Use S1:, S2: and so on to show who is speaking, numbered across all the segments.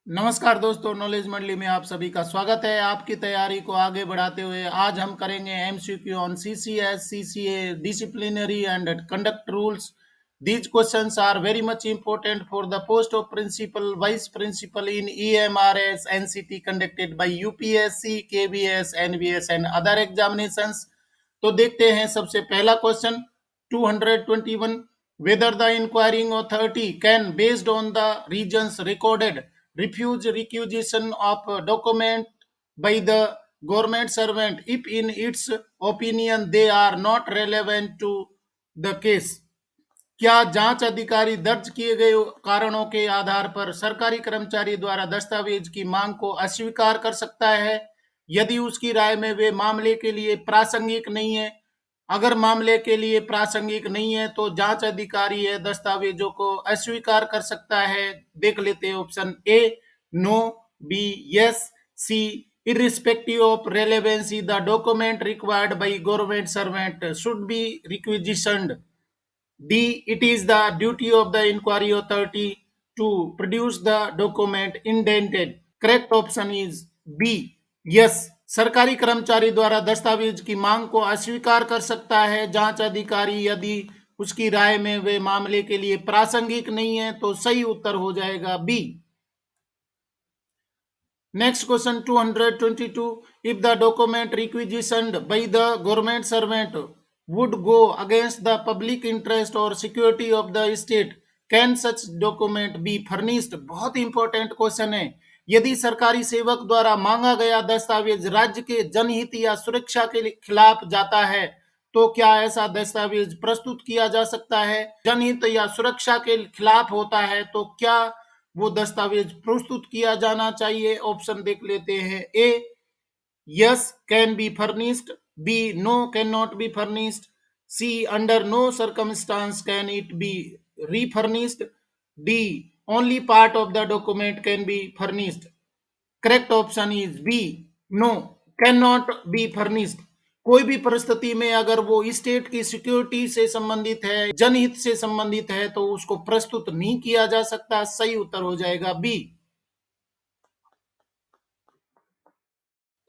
S1: नमस्कार दोस्तों, नॉलेज मंडली में आप सभी का स्वागत है। आपकी तैयारी को आगे बढ़ाते हुए आज हम करेंगे MCQ on CCS, CCA, disciplinary and conduct rules. These questions are very much important for the post of principal, vice principal in EMRS NCT conducted by UPSC, KVS, NVS and other examinations. तो देखते हैं सबसे पहला question 221। Whether the inquiring authority can, based on the reasons recorded, refuse requisition of a document by the government servant if in its opinion they are not relevant to the case। क्या जांच अधिकारी दर्ज किए गए कारणों के आधार पर सरकारी कर्मचारी द्वारा दस्तावेज की मांग को अस्वीकार कर सकता है यदि उसकी राय में वे मामले के लिए प्रासंगिक नहीं है। अगर मामले के लिए प्रासंगिक नहीं है तो जांच अधिकारी है दस्तावेजों को अस्वीकार कर सकता है। देख लेते हैं option A no, B yes, C irrespective of relevancy the document required by government servant should be requisitioned। D. It is the duty of the inquiry authority to produce the document indented। Correct option is B. Yes। सरकारी कर्मचारी द्वारा दस्तावेज की मांग को अस्वीकार कर सकता है जांच अधिकारी यदि उसकी राय में वे मामले के लिए प्रासंगिक नहीं है। तो सही उत्तर हो जाएगा B. Next question 222. If the document requisitioned by the government servant would go against the public interest or security of the state, can such document be furnished? बहुत इंपॉर्टेंट क्वेश्चन है। यदि सरकारी सेवक द्वारा मांगा गया दस्तावेज राज्य के जनहित या सुरक्षा के खिलाफ जाता है तो क्या ऐसा दस्तावेज प्रस्तुत किया जा सकता है। जनहित या सुरक्षा के खिलाफ होता है तो क्या वो दस्तावेज प्रस्तुत किया जाना चाहिए। ऑप्शन देख लेते हैं। A yes can be furnished, B no can not be furnished, C under no circumstance can it be refurnished, D only part of the document can be furnished. Correct option is B no, can not be furnished. कोई भी परिस्थिति में अगर वो state की security से संबंधित है, जनहित से संबंधित है तो उसको प्रस्तुत नहीं किया जा सकता। सही उत्तर हो जाएगा B.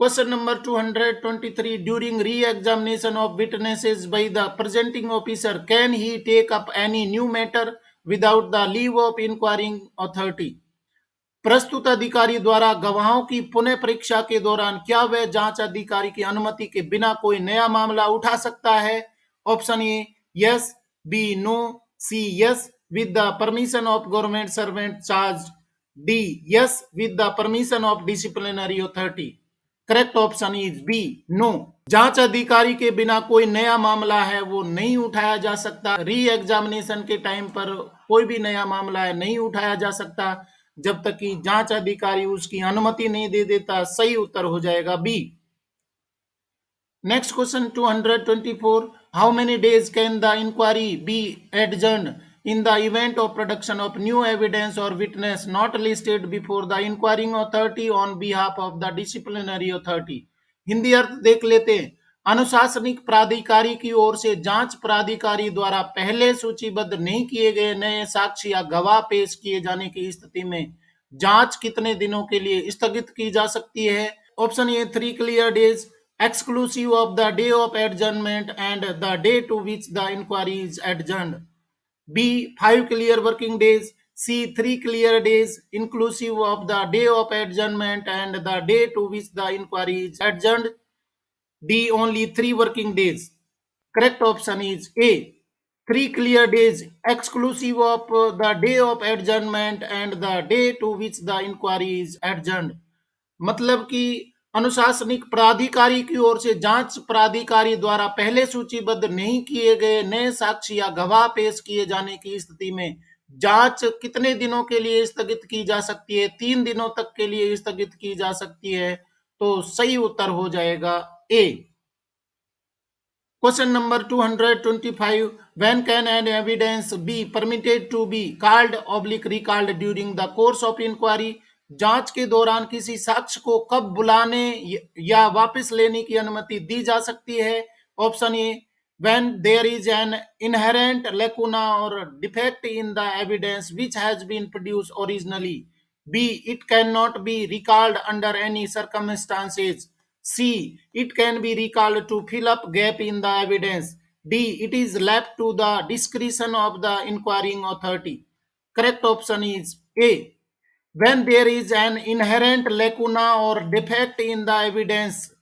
S1: Question number 223। During re examination of witnesses by the presenting officer can he take up any new matter without the leave of inquiring authority. प्रस्तुत अधिकारी द्वारा गवाहों की पुनः परीक्षा के दौरान क्या वह जांच अधिकारी की अनुमति के बिना कोई नया मामला उठा सकता है। Option A yes, B no, C yes with the permission of government servant charge, D yes with the permission of disciplinary authority. Correct option is B no. जांच अधिकारी के बिना कोई नया मामला है वो नहीं उठाया जा सकता। री एग्जामिनेशन के टाइम पर कोई भी नया मामला है नहीं उठाया जा सकता जब तक कि जांच अधिकारी उसकी अनुमति नहीं दे देता। सही उत्तर हो जाएगा बी। Next question 224। How many days can the inquiry be adjourn in the event of production of new evidence और witness not listed before the inquiring authority on behalf of the disciplinary authority. Hindi अर्थ देख लेते हैं। अनुशासनिक प्राधिकारी की ओर से जांच प्राधिकारी द्वारा पहले सूचीबद्ध नहीं किए गए नए साक्ष्य या गवाह पेश किए जाने की स्थिति में जांच कितने दिनों के लिए स्थगित की जा सकती है। Option A 3 clear days exclusive of the day of adjournment and the day to which the inquiry is adjourned, B 5 clear working days, C 3 clear days inclusive of the day of adjournment and the day to which the inquiry is adjourned, D only 3 working days। Correct option is A 3 clear days exclusive of the day of adjournment and the day to which the inquiry is adjourned। मतलब कि अनुशासनिक प्राधिकारी की ओर से जांच प्राधिकारी द्वारा पहले सूचीबद्ध नहीं किए गए नए साक्ष्य या गवाह पेश किए जाने की स्थिति में जांच कितने दिनों के लिए स्थगित की जा सकती है। 3 दिनों तक के लिए स्थगित की जा सकती है। तो सही उत्तर हो जाएगा ए। Question number 225. When can an evidence be permitted to be called oblique recalled during the course of inquiry? जांच के दौरान किसी साक्ष्य को कब बुलाने या वापस लेने की अनुमति दी जा सकती है। Option A when there is an inherent lacuna or defect in the evidence which has been produced originally, B. It cannot be recalled under any circumstances. C. It can be recalled to fill up gap in the evidence. D. It is left to the discretion of the inquiring authority. Correct option is A. When there is an inherent lacuna or defect in the evidence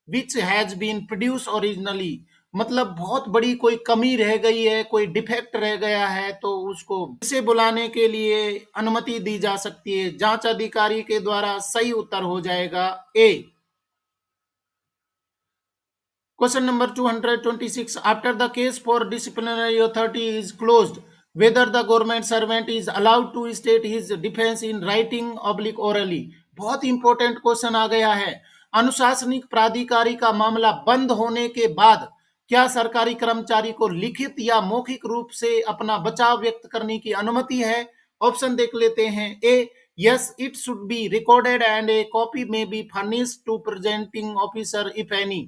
S1: which has been produced originally, मतलब बहुत बड़ी कोई कमी रह गई है, कोई defect रह गया है, तो उसको इसे बुलाने के लिए अनुमति दी जा सकती है जांच अधिकारी के द्वारा। सही उत्तर हो जाएगा ए। Question number 226. After the case for disciplinary authority is closed, whether the government servant is allowed to state his defense in writing oblique orally. बहुत इंपॉर्टेंट क्वेश्चन आ गया है। अनुशासनिक प्राधिकारी का मामला बंद होने के बाद क्या सरकारी कर्मचारी को लिखित या मौखिक रूप से अपना बचाव व्यक्त करने की अनुमति है? ऑप्शन देख लेते हैं। ए, yes, it should be recorded and a copy may be furnished to presenting officer if any.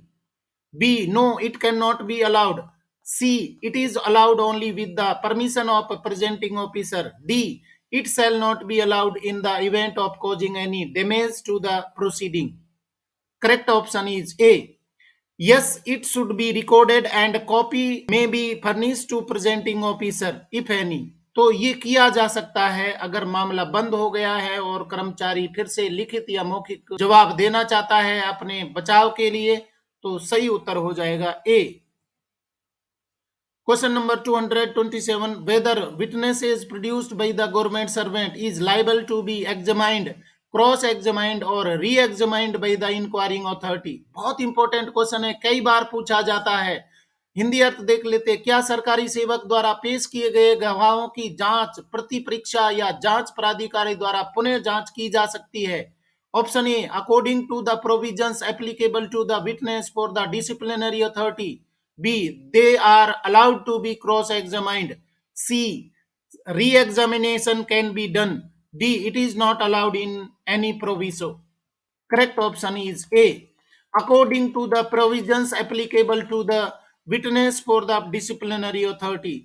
S1: B. No, it cannot be allowed. C. It is allowed only with the permission of a presenting officer. D. It shall not be allowed in the event of causing any damage to the proceeding. Correct option is A. Yes, it should be recorded and copy may be furnished to presenting officer if any. तो ये किया जा सकता है अगर मामला बंद हो गया है और कर्मचारी फिर से लिखित या मौखिक जवाब देना चाहता है अपने बचाव के लिए, तो सही उत्तर हो जाएगा ए। Question number 227. Whether witnesses produced by the government servant is liable to be examined, cross examined और री examined by the inquiring authority. बहुत इंपॉर्टेंट क्वेश्चन है, कई बार पूछा जाता है। हिंदी अर्थ देख लेते। क्या सरकारी सेवक द्वारा पेश किए गए गवाहों की जांच, प्रति परीक्षा या जांच प्राधिकारी द्वारा पुनः जांच की जा सकती है? Option A, according to the provisions applicable to the witness for the disciplinary authority. B, they are allowed to be cross examined. C, re-examination can be done. D, it is not allowed in any proviso. Correct option is A. According to the provisions applicable to the witness for the disciplinary authority.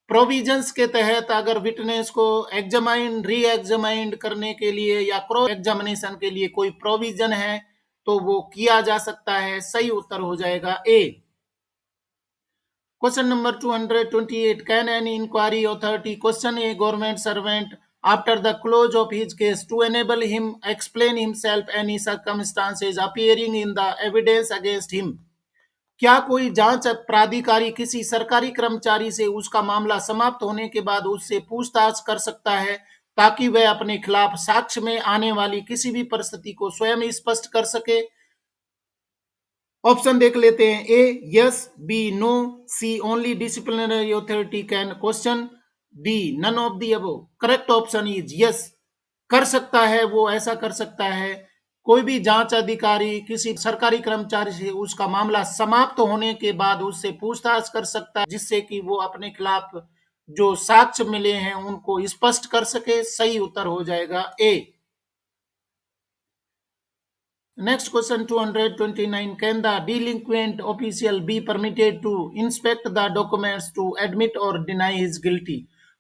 S1: Provisions के तहत अगर witness को examine, री examined करने के लिए या cross examination के लिए कोई प्रोविजन है तो वो किया जा सकता है। सही उत्तर हो जाएगा ए। Question number 228. Can an inquiry authority question a government servant after the close of his case to enable him explain himself any circumstances appearing in the evidence against him? क्या कोई जांच प्राधिकारी किसी सरकारी कर्मचारी से उसका मामला समाप्त होने के बाद उससे पूछताछ कर सकता है ताकि वह अपने खिलाफ साक्ष्य में आने वाली किसी भी परिस्थिति को स्वयं स्पष्ट कर सके? ऑप्शन देख लेते हैं। A, yes. B, no. C, only disciplinary authority can question. D, none of the above. Correct option is yes. कर सकता है, वो ऐसा कर सकता है। कोई भी जांच अधिकारी किसी सरकारी कर्मचारी से उसका मामला समाप्त होने के बाद उससे पूछताछ कर सकता है जिससे कि वो अपने खिलाफ जो साक्ष्य मिले हैं उनको स्पष्ट कर सके। सही उत्तर हो जाएगा ए। Next question 229. Can the delinquent official be permitted to inspect the documents to admit or deny his guilty?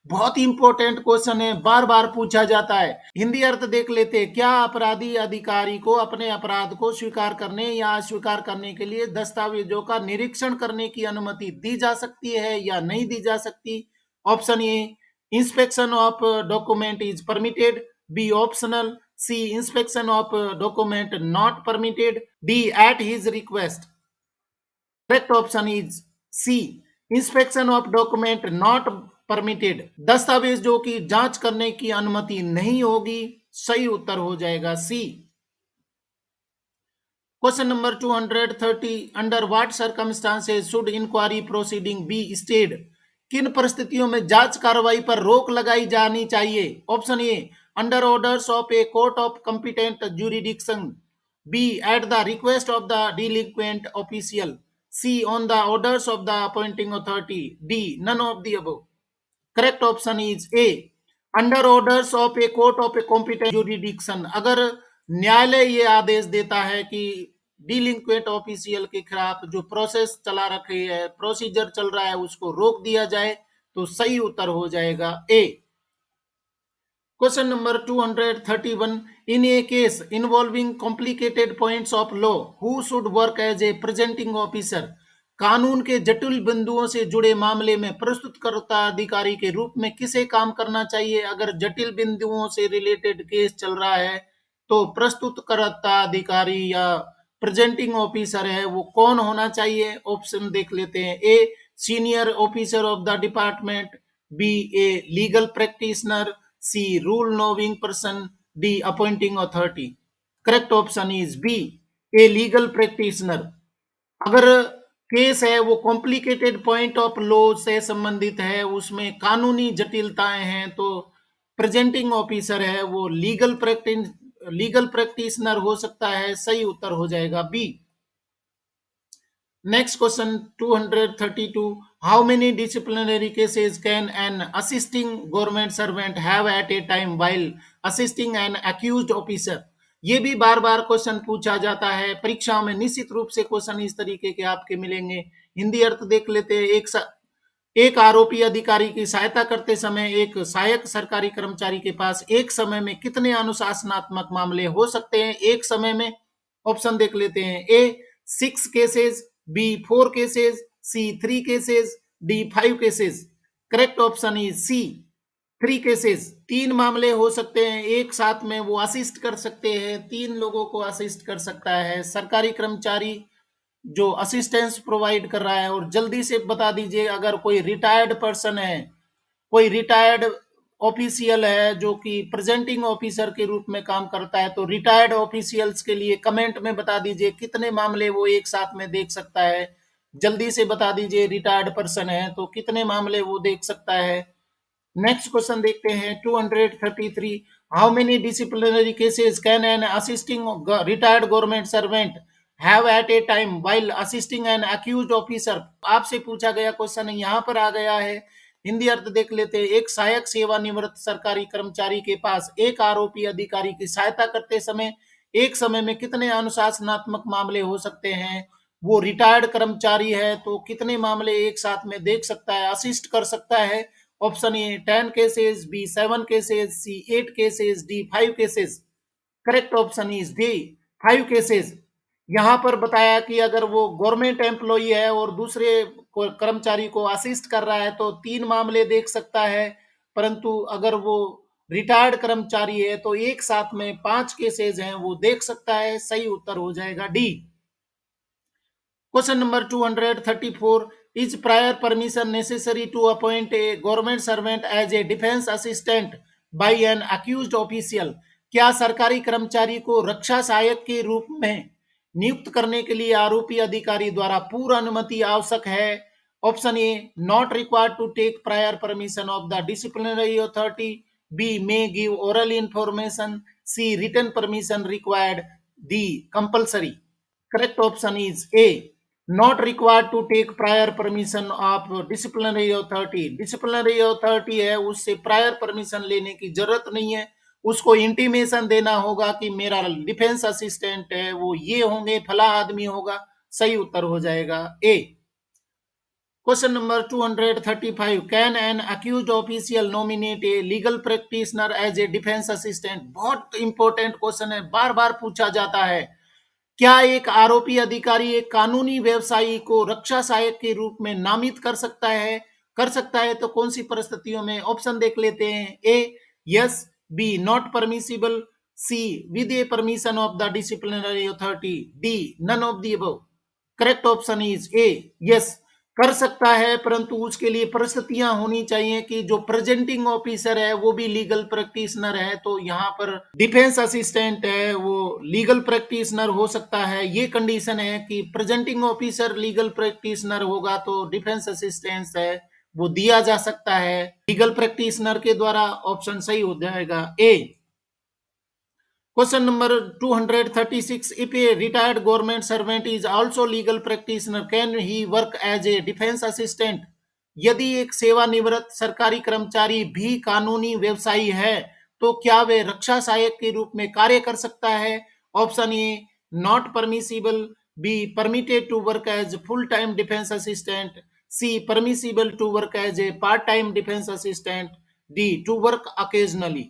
S1: बहुत इंपॉर्टेंट क्वेश्चन है, बार बार पूछा जाता है। हिंदी अर्थ देख लेते हैं। क्या अपराधी अधिकारी को अपने अपराध को स्वीकार करने या अस्वीकार करने के लिए दस्तावेजों का निरीक्षण करने की अनुमति दी जा सकती है या नहीं दी जा सकती? Option A, inspection of document is permitted. B, optional. C, inspection of document not permitted. D, at his request. Correct option is C, inspection of document not permitted. दस्तावेजों की जांच करने की अनुमति नहीं होगी। सही उत्तर हो जाएगा सी। Question number 230. Under what circumstances should inquiry proceeding be stayed? किन परिस्थितियों में जांच कार्रवाई पर रोक लगाई जानी चाहिए? Option A, under orders of a court of competent jurisdiction. B, at the request of the delinquent official. C, on the orders of the appointing authority. D, none of the above. Correct option is A, under orders of a court of a competent jurisdiction. अगर न्यायालय ये आदेश देता है कि delinquent official के खिलाफ जो process चला रखी है, प्रोसीजर चल रहा है, उसको रोक दिया जाए, तो सही उत्तर हो जाएगा ए। Question number 231. In a case involving complicated points of law, who should work as a presenting officer? कानून के जटिल बिंदुओं से जुड़े मामले में प्रस्तुतकर्ता अधिकारी के रूप में किसे काम करना चाहिए? अगर जटिल बिंदुओं से रिलेटेड केस चल रहा है तो प्रस्तुतकर्ता अधिकारी या प्रेजेंटिंग ऑफिसर है वो कौन होना चाहिए? ऑप्शन देख लेते हैं। A, senior officer of the department. B, a legal practitioner. C, rule knowing person. D, appointing authority. Correct option is B, a legal practitioner. अगर केस है वो कॉम्प्लिकेटेड पॉइंट ऑफ लॉ से संबंधित है, उसमें कानूनी जटिलताएं हैं, तो प्रेजेंटिंग ऑफिसर है वो लीगल प्रैक्टिशनर हो सकता है। सही उत्तर हो जाएगा B. Next question 232. How many disciplinary cases can an assisting government servant have at a time while assisting an accused officer? ये भी बार बार क्वेश्चन पूछा जाता है परीक्षाओं में। निश्चित रूप से क्वेश्चन इस तरीके के आपके मिलेंगे। हिंदी अर्थ देख लेते हैं। एक आरोपी अधिकारी की सहायता करते समय एक सहायक सरकारी कर्मचारी के पास एक समय में कितने अनुशासनात्मक मामले हो सकते हैं एक समय में? ऑप्शन देख लेते हैं। A, 6 cases. B, 4 cases. C, 3 cases. D, 5 cases. Correct option is C, 3 cases. 3 मामले हो सकते हैं एक साथ में, वो असिस्ट कर सकते हैं, 3 लोगों को असिस्ट कर सकता है सरकारी कर्मचारी जो असिस्टेंस प्रोवाइड कर रहा है। और जल्दी से बता दीजिए, अगर कोई रिटायर्ड पर्सन है, कोई रिटायर्ड ऑफिशियल है जो कि प्रेजेंटिंग ऑफिसर के रूप में काम करता है, तो रिटायर्ड ऑफिशियल्स के लिए कमेंट में बता दीजिए कितने मामले वो एक साथ में देख सकता है। जल्दी से बता दीजिए, रिटायर्ड पर्सन है तो कितने मामले वो देख सकता है। नेक्स्ट क्वेश्चन देखते हैं 233। How many disciplinary cases can an assisting retired government servant have at a time while assisting an accused officer? आपसे पूछा गया क्वेश्चन यहाँ पर आ गया है। हिंदी अर्थ देख लेते हैं। एक सहायक सेवानिवृत्त सरकारी कर्मचारी के पास एक आरोपी अधिकारी की सहायता करते समय एक समय में कितने अनुशासनात्मक मामले हो सकते हैं? वो रिटायर्ड कर्मचारी है तो कितने मामले एक साथ में देख सकता है, असिस्ट कर सकता है? Option A 10 cases, B 7 cases, C 8 cases, D 5 cases. Correct option is D, 5 cases. यहां पर बताया कि अगर वो गवर्नमेंट एम्प्लॉई है और दूसरे कर्मचारी को असिस्ट कर रहा है तो 3 मामले देख सकता है, परंतु अगर वो रिटायर्ड कर्मचारी है तो एक साथ में 5 केसेस हैं वो देख सकता है। सही उत्तर हो जाएगा D. Question number 234. Is prior permission necessary to appoint a government servant as a defense assistant by an accused official? क्या सरकारी कर्मचारी को रक्षा सहायक के रूप में नियुक्त करने के लिए आरोपी अधिकारी द्वारा पूर्व अनुमति आवश्यक है? Option A, not required to take prior permission of the disciplinary authority. B, may give oral information. C, written permission required. D, compulsory. Correct option is A, not required to take prior permission of disciplinary authority. Disciplinary authority है उससे prior permission लेने की जरूरत नहीं है, उसको intimation देना होगा कि मेरा डिफेंस असिस्टेंट है वो ये होंगे, फला आदमी होगा। सही उत्तर हो जाएगा ए। Question number 235। Can an accused official nominate a legal practitioner as a defence assistant? बहुत इंपॉर्टेंट क्वेश्चन है, बार बार पूछा जाता है। क्या एक आरोपी अधिकारी एक कानूनी व्यवसायी को रक्षा सहायक के रूप में नामित कर सकता है? कर सकता है तो कौन सी परिस्थितियों में? ऑप्शन देख लेते हैं। A, yes. B, not permissible. C, with a permission of the disciplinary authority. D, none of the above. Correct option is A, yes, कर सकता है, परंतु उसके लिए परिस्थितियां होनी चाहिए कि जो प्रेजेंटिंग ऑफिसर है वो भी लीगल प्रैक्टिशनर है, तो यहाँ पर डिफेंस असिस्टेंट है वो लीगल प्रैक्टिशनर हो सकता है। ये कंडीशन है कि प्रेजेंटिंग ऑफिसर लीगल प्रैक्टिशनर होगा तो डिफेंस असिस्टेंस है वो दिया जा सकता है लीगल प्रैक्टिशनर के द्वारा। ऑप्शन सही हो जाएगा ए। Question number 236. If a retired government servant is also legal practitioner, can he work as a defense assistant? यदि एक सेवानिवृत्त सरकारी कर्मचारी भी कानूनी व्यवसायी है तो क्या वे रक्षा सहायक के रूप में कार्य कर सकता है? Option A, not permissible. B, permitted to work as full time defence assistant. C, permissible to work as a part time defence assistant. D, to work occasionally.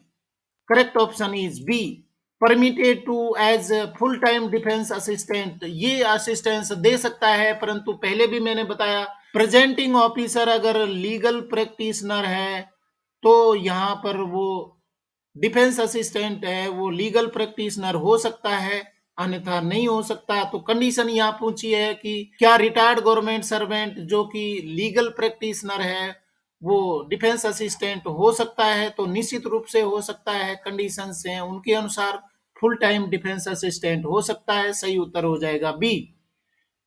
S1: Correct option is B, permitted to as full time defence assistant, ये assistance दे सकता है, परंतु पहले भी मैंने बताया presenting officer अगर लीगल प्रैक्टिशनर है तो यहाँ पर वो डिफेंस असिस्टेंट है वो लीगल प्रैक्टिशनर हो सकता है, अन्यथा नहीं हो सकता। तो कंडीशन यहाँ पूछी है कि क्या रिटायर्ड गवर्नमेंट सर्वेंट जो कि लीगल प्रैक्टिशनर है वो डिफेंस असिस्टेंट हो सकता है, तो निश्चित रूप से हो सकता है। कंडीशंस हैं उनके अनुसार फुल टाइम डिफेंस असिस्टेंट हो सकता है। सही उत्तर हो जाएगा B.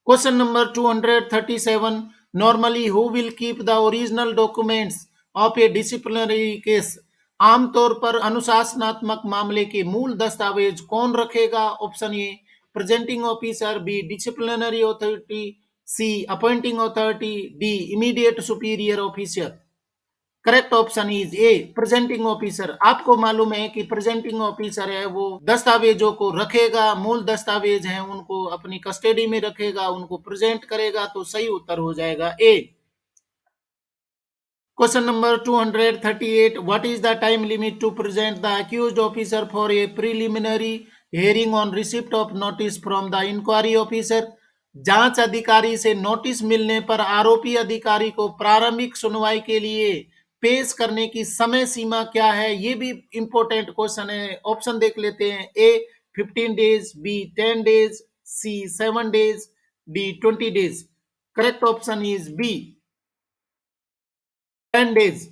S1: Question number 237, normally who will keep the original documents of a disciplinary case, आमतौर पर अनुशासनात्मक मामले के मूल दस्तावेज कौन रखेगा? Option A presenting officer, B disciplinary authority, C appointing authority, D immediate superior officer. Correct option is A presenting officer. आपको मालूम है कि प्रेजेंटिंग ऑफिसर है वो दस्तावेजों को रखेगा, मूल दस्तावेज हैं उनको अपनी कस्टडी में रखेगा, उनको प्रेजेंट करेगा। तो सही उत्तर हो जाएगा ए। Question number 238, what is the time limit to present the accused officer for a preliminary hearing on receipt of notice from the inquiry officer? जांच अधिकारी से नोटिस मिलने पर आरोपी अधिकारी को प्रारंभिक सुनवाई के लिए पेश करने की समय सीमा क्या है? ये भी इंपॉर्टेंट क्वेश्चन है। ऑप्शन देख लेते हैं। A 15 days, B 10 days, C 7 days, D 20 days. Correct option is B 10 days.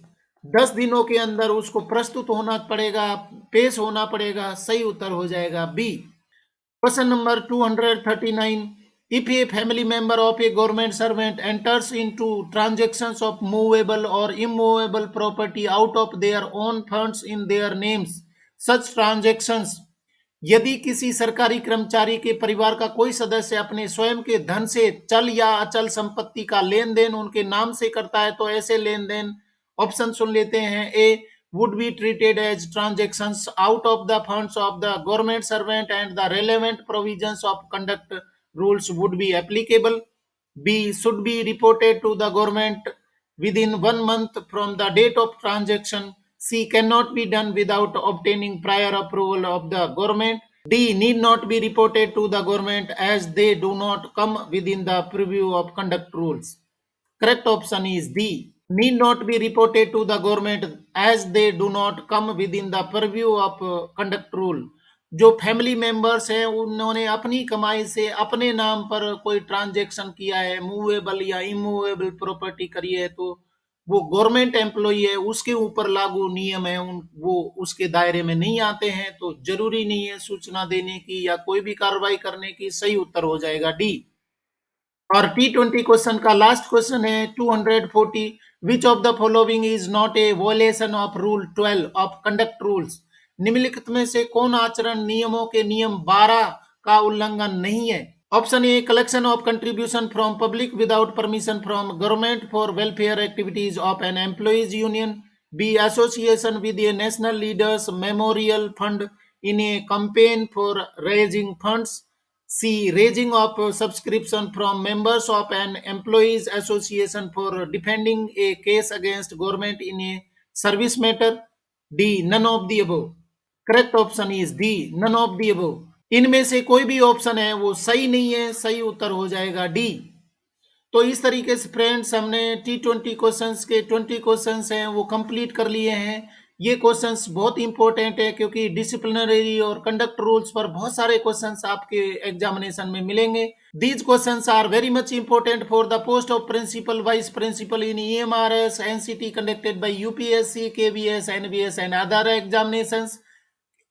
S1: 10 दिनों के अंदर उसको प्रस्तुत होना पड़ेगा, पेश होना पड़ेगा। सही उत्तर हो जाएगा B. Question number 239, if a family member of a government servant enters into transactions of movable or immovable property out of their own funds in their names, such transactions, यदि किसी सरकारी कर्मचारी के परिवार का कोई सदस्य अपने स्वयं के धन से चल या अचल संपत्ति का लेन देन उनके नाम से करता है तो ऐसे लेन देन, ऑप्शन सुन लेते हैं। ए would be treated as transactions out of the funds of the government servant and the relevant provisions of conduct rules would be applicable. B should be reported to the government within 1 month from the date of transaction. C cannot be done without obtaining prior approval of the government. D need not be reported to the government as they do not come within the purview of conduct rules. Correct option is D, need not be reported to the government as they do not come within the purview of conduct rule. जो family members हैं उन्होंने अपनी कमाई से अपने नाम पर कोई ट्रांजैक्शन किया है, मूवेबल या इमूवेबल प्रॉपर्टी करी है, तो वो गवर्नमेंट एम्प्लॉई है, उसके ऊपर लागू नियम है, वो उसके दायरे में नहीं आते हैं। तो जरूरी नहीं है सूचना देने की या कोई भी कार्रवाई करने की। सही उत्तर हो जाएगा डी। और T20 क्वेश्चन का लास्ट क्वेश्चन है 240, which of the following is not a violation of rule 12 of conduct rules? निम्नलिखित में से कौन आचरण नियमों के नियम 12 का उल्लंघन नहीं है? Option A collection of contribution from public without permission from government for welfare activities of an employees union, B association with a national leaders memorial fund in a campaign for raising funds, C. Raising of subscription from members of an employees association for defending a case against government in a service matter. D. None of the above. Correct option is D. None of the above. इनमें से कोई भी option है वो सही नहीं है। सही उत्तर हो जाएगा डी। तो इस तरीके से फ्रेंड्स हमने T20 क्वेश्चंस के 20 क्वेश्चंस हैं वो कंप्लीट कर लिए हैं। ये क्वेश्चंस बहुत इंपॉर्टेंट है क्योंकि डिसिप्लिनरी और कंडक्ट रूल्स पर बहुत सारे क्वेश्चंस आपके एग्जामिनेशन में मिलेंगे। These questions are very much important for the post of principal vice principal in EMRS NCT conducted by UPSC KVS NVS and other examinations.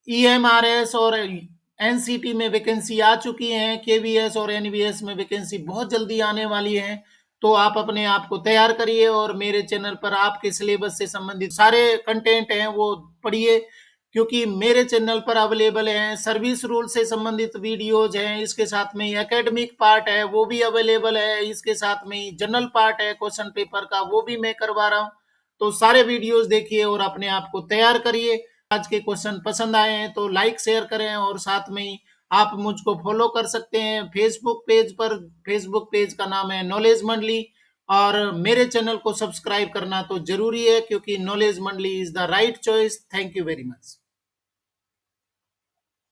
S1: EMRS और एनसीटी में vacancy आ चुकी है, केवीएस और एनवीएस में वैकेंसी बहुत जल्दी आने वाली है। तो आप अपने आप को तैयार करिए और मेरे चैनल पर आपके सिलेबस से संबंधित सारे कंटेंट हैं वो पढ़िए, क्योंकि मेरे चैनल पर अवेलेबल हैं सर्विस रूल से संबंधित वीडियोज हैं, इसके साथ में एकेडमिक पार्ट है वो भी अवेलेबल है, इसके साथ में जनरल पार्ट है क्वेश्चन पेपर का वो भी मैं करवा रहा हूँ। तो सारे वीडियोज देखिए और अपने आप को तैयार करिए। आज के क्वेश्चन पसंद आए हैं तो लाइक शेयर करें और साथ में ही आप मुझको फॉलो कर सकते हैं फेसबुक पेज पर। फेसबुक पेज का नाम है नॉलेज मंडली और मेरे चैनल को सब्सक्राइब करना तो जरूरी है क्योंकि नॉलेज मंडली is the right choice. Thank you very much.